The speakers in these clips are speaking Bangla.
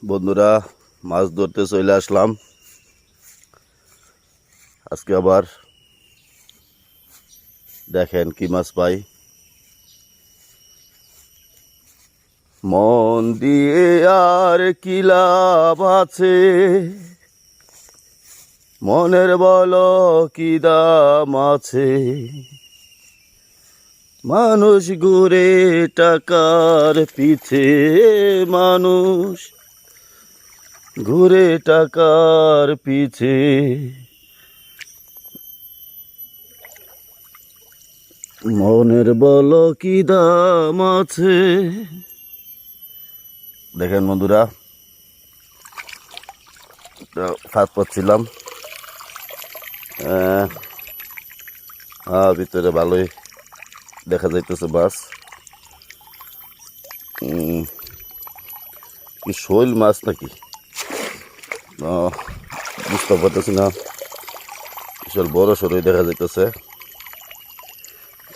বন্ধুরা, মাছ ধরতে চলে আসলাম। আজকে আবার দেখেন কি মাছ পাই। মন দিয়ে আর কি লাভ আছে, মনের বলো কি দাম আছে। মানুষ ঘুরে টাকার পিছে, মানুষ ঘুরে টাকার পিছে। মনের বলো কি দাম আছে। দেখেন বন্ধুরা, ফাঁদ পাচ্ছিলাম, ভিতরে ভালোই দেখা যাইতেছে মাছ। কি শৈল মাছ নাকি বুঝতে পারতেছি না, বিশাল বড় সরই দেখা যাইতেছে।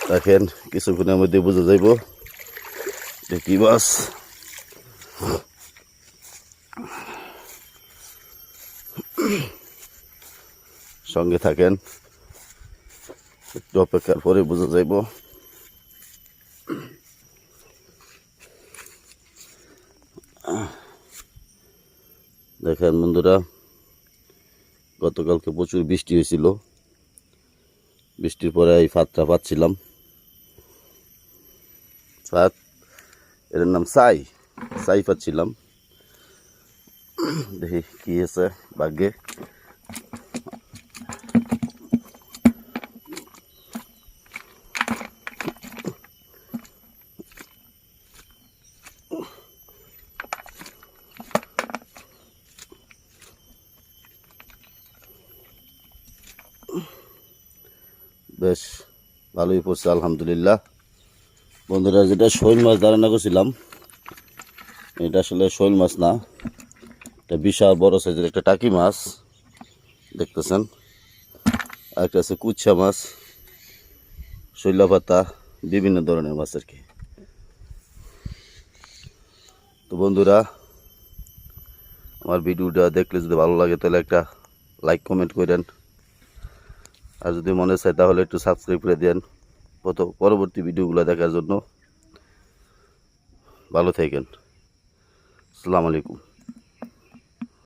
দেখেন কিছুক্ষণের মধ্যে বোঝা যাইব কি মাছ। সঙ্গে থাকেন, একটু অপেক্ষার পরে বোঝা যাইব। দেখেন বন্ধুরা, গতকালকে প্রচুর বৃষ্টি হয়েছিল, বৃষ্টির পরে এই ফাঁদটা পাচ্ছিলাম। ফাঁদ, এর নাম সাই পাচ্ছিলাম। দেখি কি আছে ভাগ্যে। বেশ ভালোই পড়ছে আলহামদুলিল্লাহ। বন্ধুরা, যেটা শৈল মাছ ধারণা করছিলাম, এটা আসলে শৈল মাছ না, এটা বিশাল বড় সাইজের একটা টাকি মাছ দেখতেছেন। একটা আছে কুচ্ছা মাছ, শৈলা পাতা, বিভিন্ন ধরনের মাছ আর কি। তো বন্ধুরা, আমার ভিডিওটা দেখলে যদি ভালো লাগে তাহলে একটা লাইক কমেন্ট করেন, আর যদি মনে চায় তাহলে একটু সাবস্ক্রাইব করে দেন পরবর্তী ভিডিওগুলো দেখার জন্য। ভালো থাকেন। আসসালামু আলাইকুম।